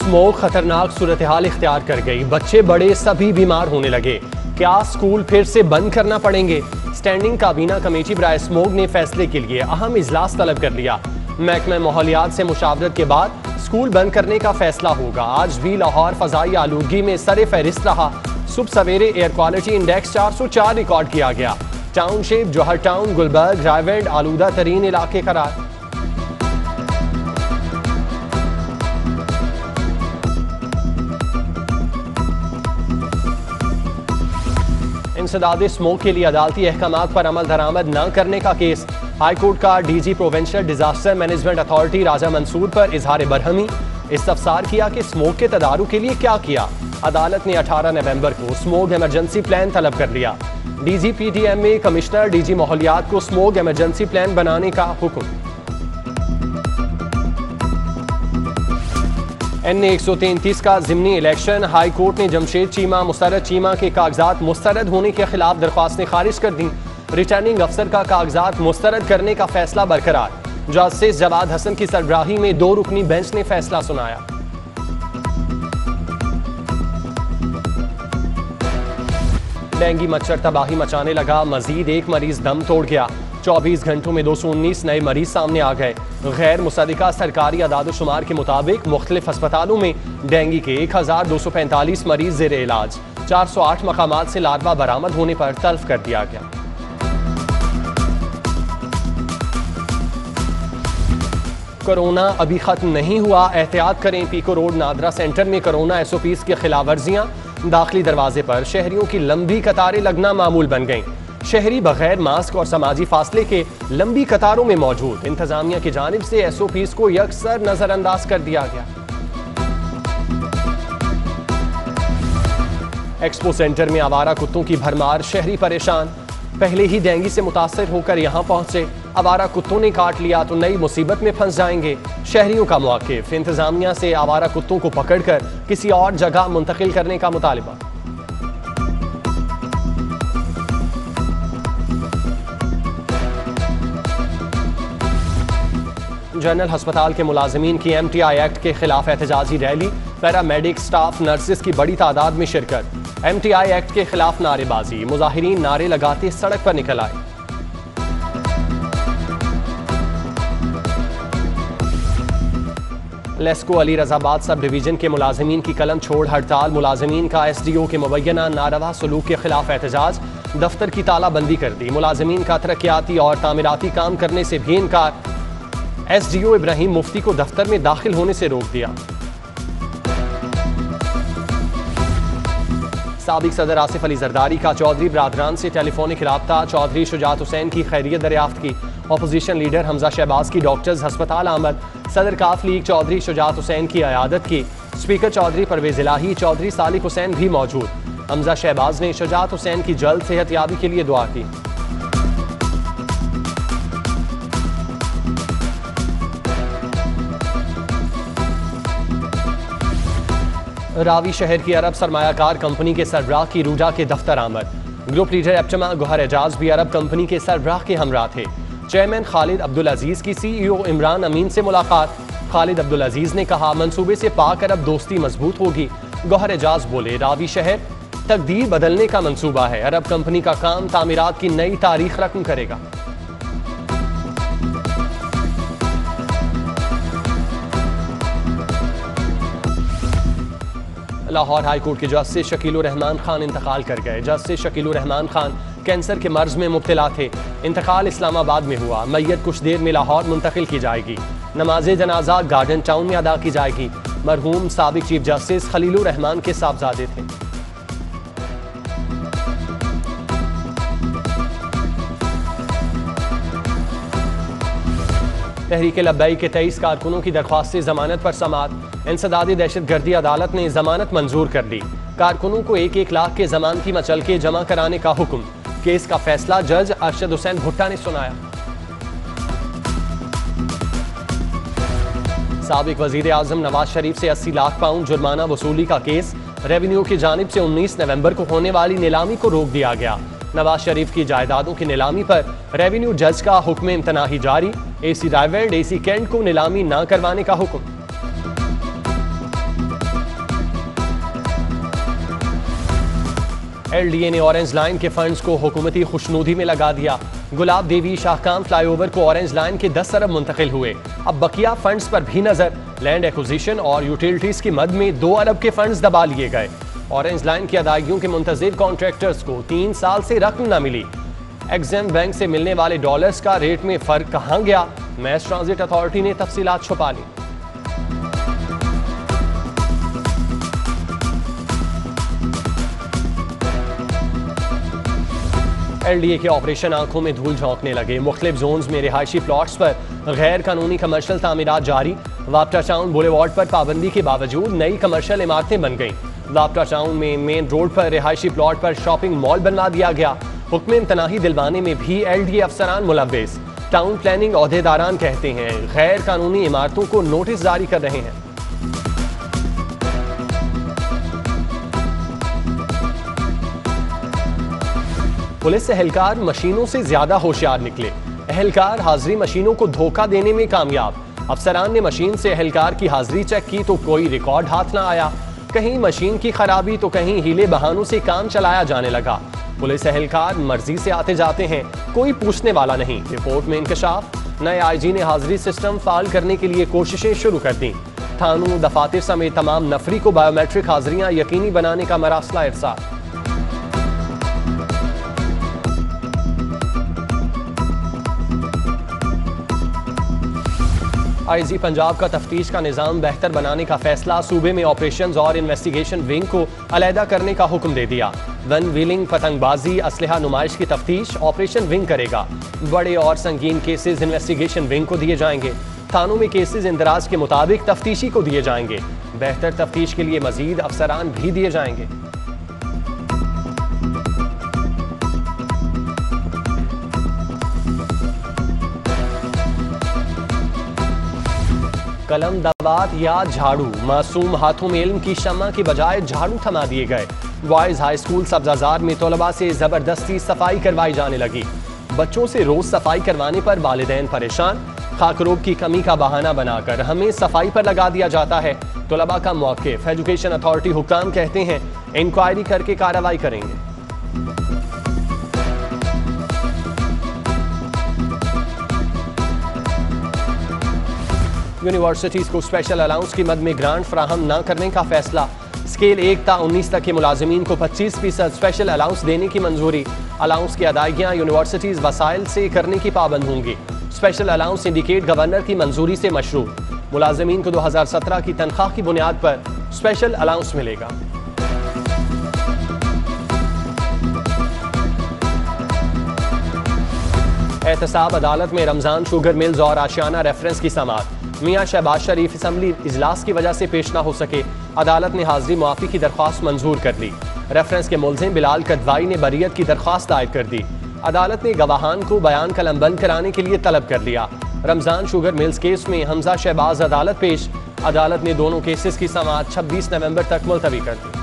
Smoke खतरनाक सूरत हाल इख्तियार कर गई। बच्चे बड़े सभी बीमार होने लगे। क्या स्कूल फिर से बंद करना पड़ेंगे? स्टैंडिंग काबीना कमेटी बराए स्मोक ने फैसले के लिए अहम इजलास तलब कर लिया। महकमा माहौलियात से मुशावरत के बाद स्कूल बंद करने का फैसला होगा। आज भी लाहौर फजाई आलूदगी में सरे फहरिस्त रहा। सुबह सवेरे एयर क्वालिटी इंडेक्स 404 रिकॉर्ड किया गया। टाउनशिप, जौहर टाउन, गुलबर्ग, रायवेंड आलूदा तरीन इलाके करार। इंसदाद स्मोक के लिए अदालती अहकामात पर अमल दरामद न करने का केस। हाई कोर्ट का DG provincial disaster management authority Raja Mansoor पर इजहार बरहमी। इस्तफसार किया कि स्मोक के तदारुक के लिए क्या किया। अदालत ने 18 नवंबर को स्मोक इमरजेंसी प्लान तलब कर लिया। डीजी पीटीएम में कमिश्नर डीजी माहौलियात को स्मोक इमरजेंसी प्लान बनाने का हुक्म। NA 133 का ज़िमनी इलेक्शन। हाई कोर्ट ने जमशेद चीमा, मुस्तरद चीमा के कागजात मुस्तरद होने के खिलाफ दरख्वास्तें खारिज कर दी। रिटर्निंग अफसर का कागजात मुस्तरद करने का फैसला बरकरार। जस्टिस जवाद हसन की सरबराही में 2 रुकनी बेंच ने फैसला सुनाया। डेंगू मच्छर तबाही मचाने लगा। मजीद एक मरीज दम तोड़ गया। 24 घंटों में 219 नए मरीज सामने आ गए। गैर मुसद्दिका सरकारी अदाद-ओ-शुमार के मुताबिक मुख्तलिफ अस्पतालों में डेंगू के 1245 मरीज ज़ेर इलाज। 408 मकामात से लार्वा बरामद होने पर तल्फ कर दिया गया। कोरोना अभी खत्म नहीं हुआ, एहतियात करें। पीको रोड नादरा सेंटर में कोरोना SOPs की खिलाफ वर्जियां। दाखिली दरवाजे पर शहरियों की लंबी कतारें लगना मामूल बन गईं। शहरी बगैर मास्क और समाजी फासले के लंबी कतारों में मौजूद। इंतजामिया की जानिब से SOPs को यकसर नजरअंदाज कर दिया गया। एक्सपो सेंटर में आवारा कुत्तों की भरमार, शहरी परेशान। पहले ही डेंगू से मुतासर होकर यहां पहुंचे, आवारा कुत्तों ने काट लिया तो नई मुसीबत में फंस जाएंगे। शहरियों का मौक़िफ़। इंतजामिया से आवारा कुत्तों को पकड़कर किसी और जगह मुंतकिल करने का मुतालिबा। जनरल अस्पताल के मुलाजमीन की MTI एक्ट के खिलाफ एहतजाजी रैली। पैरामेडिक स्टाफ, नर्सिस की बड़ी तादाद में शिरकत। MTI एक्ट के खिलाफ नारेबाजी। मुजाहिरीन नारे लगाते सड़क पर निकल आए। लेस्को अली रजाबाद सब डिवीजन के मुलाजमीन की कलम छोड़ हड़ताल। मुलाजमीन का SDO के मुबैना नारवा सलूक के खिलाफ एहतजाज। दफ्तर की तालाबंदी कर दी। मुलाजमीन का तरक्याती और तामीराती काम करने से भी इनकार। SDO इब्राहिम मुफ्ती को दफ्तर में दाखिल होने से रोक दिया। साबिक सदर आसिफ अली जरदारी का चौधरी बरादरान से टेलीफोनिक राब्ता। चौधरी शुजात हुसैन की खैरियत दरियाफ्त की। अपोजिशन लीडर हमजा शहबाज की डॉक्टर्स हस्पताल आमद। सदर काफ लीग चौधरी शुजात हुसैन की अयादत की। स्पीकर चौधरी परवेज इलाही, चौधरी सालिक हुसैन भी मौजूद। हमजा शहबाज ने शुजात हुसैन की जल्द सेहतयाबी के लिए दुआ की। रावी शहर की अरब सरमायाकार कंपनी के सरबराह की रूजा के दफ्तर आमद। Group leader APTMA Gohar Ejaz भी अरब कंपनी के सरबराह के हमरा थे। चेयरमैन खालिद अब्दुल अजीज की CEO इमरान अमीन से मुलाकात। खालिद अब्दुल अजीज ने कहा मंसूबे से पाक अरब दोस्ती मजबूत होगी। गौहर एजाज बोले रावी शहर तकदीर बदलने का मंसूबा है। अरब कंपनी का काम तामीरात की नई तारीख रकम करेगा। लाहौर हाई कोर्ट के जस्टिस शकीलुर रहमान खान इंतकाल कर गए। जस्टिस शकीलुर रहमान खान कैंसर के मर्ज में मुब्तला थे। इंतकाल इस्लामाबाद में हुआ। मैयत कुछ देर में लाहौर मुंतकिल की जाएगी। नमाज जनाजा गार्डन टाउन में अदा की जाएगी। मरहूम साबिक चीफ जस्टिस खलीलुर रहमान के साहबजादे थे। तहरीक लब्बैक के 23 कारकुनों की दरख्वास्त जमानत पर समाअत। इंसदादी दहशतगर्दी अदालत ने जमानत मंजूर कर ली। कारकुनों को 1-1 लाख के जमानती मचलके जमा कराने का हुक्म। केस का फैसला जज अरशद हुसैन भुट्टा ने सुनाया। साबिक वजीर आजम नवाज शरीफ से 80 लाख पाउंड जुर्माना वसूली का केस। रेवेन्यू की जानिब से 19 नवंबर को होने वाली नीलामी को रोक दिया गया। नवाज शरीफ की जायदादों की नीलामी पर रेवेन्यू जज का हुक्म इम्तनाही जारी। AC रायवेंड AC कैंट को नीलामी न करवाने का हुक्म। LDA ने ऑरेंज लाइन के फंड्स को हुकूमती खुशनुदी में लगा दिया। गुलाब देवी शाहकाम फ्लाईओवर को ऑरेंज लाइन के 10 अरब मुंतकिल हुए। अब बकिया फंड्स पर भी नजर। लैंड एक्विजिशन और यूटिलिटीज की मद में 2 अरब के फंड्स दबा लिए गए। ऑरेंज लाइन की अदायगियों के मुंतजिर कॉन्ट्रैक्टर्स को 3 साल से रकम न मिली। एग्जाम बैंक से मिलने वाले डॉलर्स का रेट में फर्क कहां गया? मैस ट्रांजिट अथॉरिटी ने तफसीलात छुपा ली। LDA के ऑपरेशन आंखों में धूल झोंकने लगे। मुख्तलिफ जोन्स में रिहायशी प्लॉट्स पर गैर कानूनी कमर्शियल तामीरात जारी। वापटा टाउन बुलेवार्ड पर पाबंदी के बावजूद नई कमर्शियल इमारतें बन गईं। वापटा टाउन में मेन रोड पर रिहायशी प्लॉट पर शॉपिंग मॉल बनवा दिया गया। हुक्म इम्तनाही दिलवाने में भी LDA अफसरान मुलव्विस। टाउन प्लानिंग ओहदेदारान कहते हैं गैर कानूनी इमारतों को नोटिस जारी कर रहे हैं। पुलिस एहलकार मशीनों से ज्यादा होशियार निकले। एहलकार हाजिरी मशीनों को धोखा देने में कामयाब। अफसरान ने मशीन से एहलकार की हाजिरी चेक की तो कोई रिकॉर्ड हाथ ना आया। कहीं मशीन की खराबी तो कहीं हीले बहानों से काम चलाया जाने लगा। पुलिस एहलकार मर्जी से आते जाते हैं, कोई पूछने वाला नहीं। रिपोर्ट में इंकशाफ। नए IG ने हाजिरी सिस्टम फाल करने के लिए कोशिशें शुरू कर दी। थानों दफातर समेत तमाम नफरी को बायोमेट्रिक हाजिरियां यकीनी बनाने का मरासला इरसाल। IG पंजाब का तफ्तीश का निज़ाम बेहतर बनाने का फैसला। सूबे में ऑपरेशंस और इन्वेस्टिगेशन विंग को अलहदा करने का हुक्म दे दिया। वन व्हीलिंग, पतंगबाजी, असलहा नुमाइश की तफ्तीश ऑपरेशन विंग करेगा। बड़े और संगीन केसेस इन्वेस्टिगेशन विंग को दिए जाएंगे। थानों में केसेस इंदराज के मुताबिक तफ्तीशी को दिए जाएंगे। बेहतर तफ्तीश के लिए मजीद अफसरान भी दिए जाएंगे। कलम, दवात या झाड़ू, मासूम हाथों में इल्म की शम्मा की बजाय झाड़ू थमा दिए गए। बॉयज हाई स्कूल सब्जाजार में तलबा से जबरदस्ती सफाई करवाई जाने लगी। बच्चों से रोज सफाई करवाने पर वालिदैन परेशान। खाकरोब की कमी का बहाना बनाकर हमें सफाई पर लगा दिया जाता है। तलबा का मौक़िफ़। एजुकेशन अथॉरिटी हुक्काम कहते हैं इंक्वायरी करके कार्रवाई करेंगे। यूनिवर्सिटीज को स्पेशल अलाउंस की मद में ग्रांट फराहम न करने का फैसला। स्केल 1 ता 19 तक के मुलाजिमीन को 25% स्पेशल अलाउंस देने की मंजूरी। अलाउंस की अदायगियां यूनिवर्सिटीज वसाइल से करने की पाबंद होंगी। स्पेशल अलाउंस इंडिकेट गवर्नर की मंजूरी से मशरू। मुलाजिमीन को 2017 की तनख्वाह की बुनियाद पर स्पेशल अलाउंस मिलेगा। एहतसाब अदालत में रमजान शुगर मिल्स और आशियाना रेफरेंस की समाअत। मियां शहबाज शरीफ असम्बली इजलास की वजह से पेश न हो सके। अदालत ने हाजिरी मुआफी की दरख्वास्त मंजूर कर ली। रेफरेंस के मुलजिम बिलाल कदवाई ने बरियत की दरख्वास्त दायर कर दी। अदालत ने गवाहान को बयान कलमबंद कराने के लिए तलब कर लिया। रमजान शुगर मिल्स केस में हमजा शहबाज अदालत पेश। अदालत ने दोनों केसेस की समाअत 26 नवंबर तक मुलतवी कर दी।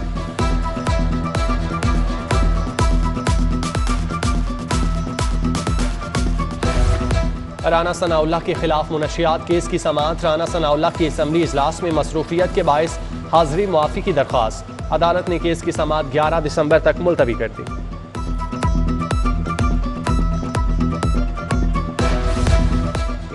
राना सनाउल्लाह के खिलाफ मुनशियात केस की समाअत। राना सनाउल्लाह की असम्बली इजलास में मसरूफियत के बायस हाजिरी मुआफी की दरख्वास्त। अदालत ने केस की समाअत 11 दिसंबर तक मुलतवी कर दी।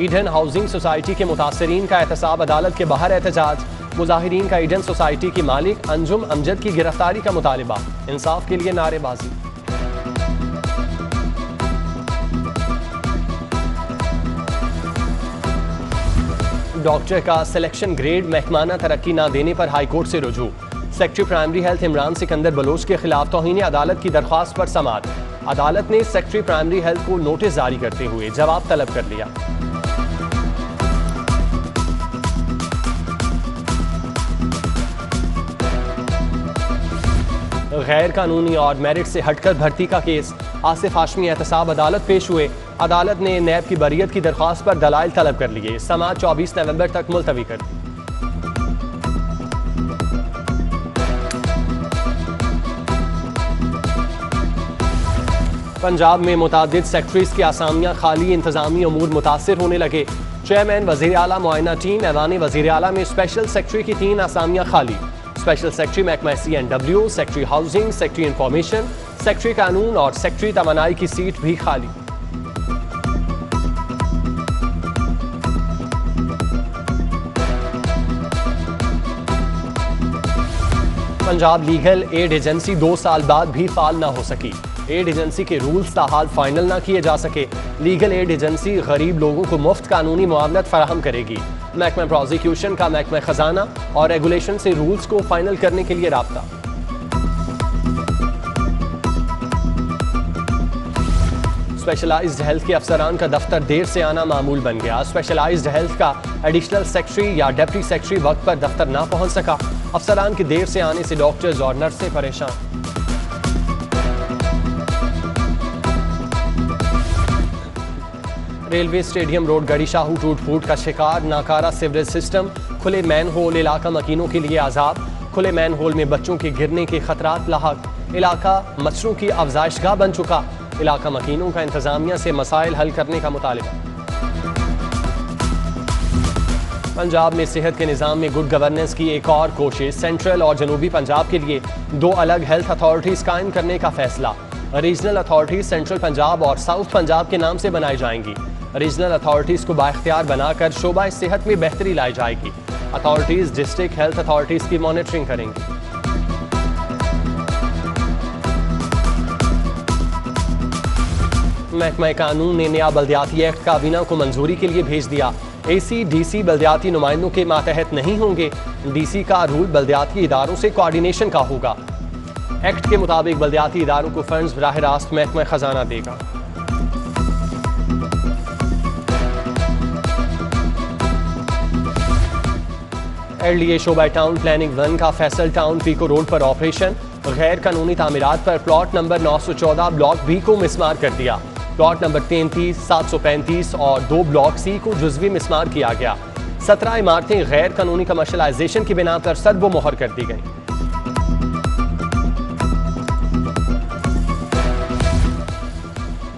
ईडन हाउसिंग सोसाइटी के मुतासरीन का एहतसाब अदालत के बाहर एहतजाज। मुजाहिरीन का ईडन सोसाइटी की मालिक अंजुम अमजद की गिरफ्तारी का मुतालिबा। इंसाफ के लिए नारेबाजी। डॉक्टर का सिलेक्शन ग्रेड महकमाना तरक्की न देने पर हाईकोर्ट से रुजू। Secretary primary health Imran Sikandar Baloch के खिलाफ तौहीन अदालत की दरख्वास्त पर समाअत। अदालत ने सेक्रेटरी प्राइमरी हेल्थ को नोटिस जारी करते हुए जवाब तलब कर लिया। गैर कानूनी और मेरिट से हटकर भर्ती का केस। आसिफ हाशमी एहतसाब अदालत पेश हुए। अदालत ने नैब की बरियत की दरख्वास्त पर दलाइल तलब कर लिए। समाअत 24 नवंबर तक मुलतवी कर दी। पंजाब में मुतादिद सेक्रेटरीज की आसामियां खाली। इंतजामी अमूर मुतासिर होने लगे। चेयरमैन वज़ीर आला मुआयना टीम ऐवान वज़ीर आला में स्पेशल सेक्रेटरी की 3 आसामियां खाली। स्पेशल सेक्रेटरी महकमा CNW, secretary housing, secretary information, secretary कानून और सेक्रेटरी तवानाई की सीट भी खाली। पंजाब लीगल एड एजेंसी 2 साल बाद भी फाल ना हो सकी। एड एजेंसी के रूल्स ताहाल फाइनल ना किए जा सके। लीगल एड एजेंसी गरीब लोगों को मुफ्त कानूनी मुआवनत फराहम करेगी। महकमा प्रोसिक्यूशन का महकमा खजाना और रेगुलेशन से रूल्स को फाइनल करने के लिए राब्ता। स्पेशलाइज्ड हेल्थ के अफसरान का दफ्तर देर से आना मामूल बन गया। स्पेशलाइज्ड हेल्थ का एडिशनल सेक्रेटरी या डिप्टी सेक्रेटरी वक्त पर दफ्तर ना पहुंच सका। अफसरान के देर से आने से डॉक्टर्स और नर्सें परेशान। रेलवे स्टेडियम रोड गड़ी शाहू टूट फूट का शिकार। नाकारा सीवरेज सिस्टम, खुले मैन होल इलाका मकीनों के लिए आजाद। खुले मैन होल में बच्चों के गिरने के खतरात लाहक। इलाका मच्छरों की अफजाइशगाह बन चुका। इलाका मकीनों का इंतजामिया से मसाइल हल करने का मुतालिबा। पंजाब में सेहत के निज़ाम में गुड गवर्नेंस की एक और कोशिश। सेंट्रल और जनूबी पंजाब के लिए 2 अलग हेल्थ अथॉरिटीज़ कायम करने का फैसला। रीजनल अथॉरिटीज़ सेंट्रल पंजाब और साउथ पंजाब के नाम से बनाई जाएंगी। रीजनल अथॉरिटीज़ को बाइख्तियार बनाकर शोबा सेहत में बेहतरी लाई जाएगी। अथॉरिटीज़ डिस्ट्रिक्ट हेल्थ अथॉरिटीज़ की मॉनिटरिंग करेंगी। महकमा कानून ने नया बल्दियाती एक्ट काबीना को मंजूरी के लिए भेज दिया। AC/DC बल्दियाती नुमाइंदों के मातहत नहीं होंगे। DC का रूल बल्दियाती इदारों से कोऑर्डिनेशन का होगा। एक्ट के मुताबिक बल्दियाती इदारों को फंड्स बराह रास्त महकमा खजाना देगा। एडलिए शोबा टाउन प्लानिंग 1 का फैसल टाउन पीको रोड पर ऑपरेशन। गैर कानूनी तामीरात पर प्लॉट नंबर 914 ब्लॉक बी को मिसमार कर दिया। प्लॉट नंबर 33, 735 और 2 ब्लॉक सी को जुज़वी मिसमार किया गया। 17 इमारतें गैर कानूनी कमर्शलाइजेशन की बिना पर सर्बो मोहर कर दी गई।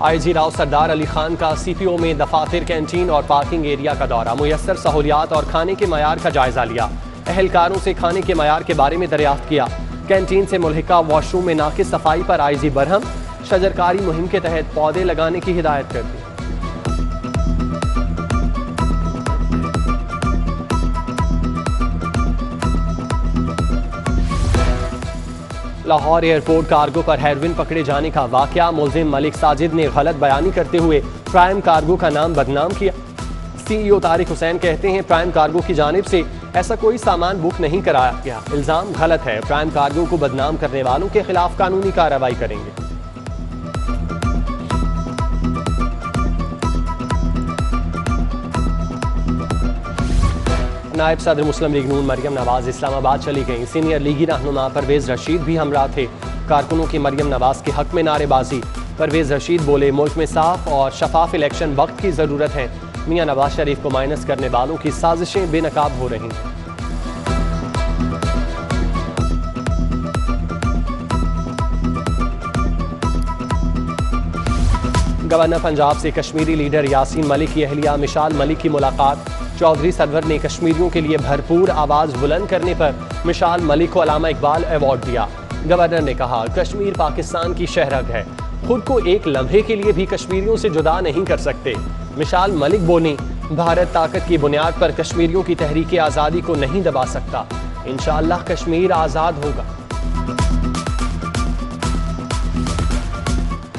IG राव सरदार अली खान का CPO में दफातर, कैंटीन और पार्किंग एरिया का दौरा। मुयस्सर सहूलियात और खाने के मयार का जायजा लिया। अहलकारों से खाने के मयार के बारे में दरियाफ्त किया। कैंटीन से मुल्हिका वॉशरूम में नाकिस सफाई पर IG बरहम। शजरकारी मुहिम के तहत पौधे लगाने की हिदायत कर दी। लाहौर एयरपोर्ट कार्गो पर हेरोइन पकड़े जाने का वाकया। मुलजिम मलिक साजिद ने गलत बयानी करते हुए प्राइम कार्गो का नाम बदनाम किया। CEO तारिक हुसैन कहते हैं प्राइम कार्गो की जानिब से ऐसा कोई सामान बुक नहीं कराया गया। इल्जाम गलत है। प्राइम कार्गो को बदनाम करने वालों के खिलाफ कानूनी कार्रवाई करेंगे। नायब सदर मुस्लिम लीग नून मरियम नवाज इस्लामाबाद चली गईं। सीनियर लीगी रहनुमा परवेज रशीद भी हमरा थे। कारकुनों की मरियम नवाज के हक में नारेबाजी। परवेज रशीद बोले मुल्क में साफ और शफाफ इलेक्शन वक्त की ज़रूरत है। मियां नवाज शरीफ को माइनस करने वालों की साजिशें बेनकाब हो रही हैं। गवर्नर पंजाब से कश्मीरी लीडर यासीन मलिक की अहलिया मिशाल मलिक की मुलाकात। चौधरी सरवर ने कश्मीरियों के लिए भरपूर आवाज़ बुलंद करने पर मिशाल मलिक को अल्लामा इकबाल अवार्ड दिया। गवर्नर ने कहा कश्मीर पाकिस्तान की शहरग है, खुद को एक लम्हे के लिए भी कश्मीरियों से जुदा नहीं कर सकते। मिशाल मलिक बोली भारत ताकत की बुनियाद पर कश्मीरियों की तहरीक आज़ादी को नहीं दबा सकता। इंशाअल्लाह कश्मीर आज़ाद होगा।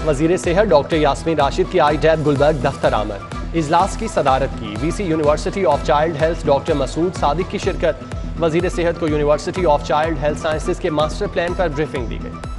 वज़ीर सेहत डॉक्टर यास्मीन राशिद की IDAB गुलबर्ग दफ्तर आमद। इजलास की सदारत की। VC university of child health doctor Masood Sadiq की शिरकत। वज़ीर सेहत को university of child health sciences के मास्टर प्लान पर ब्रीफिंग दी गई।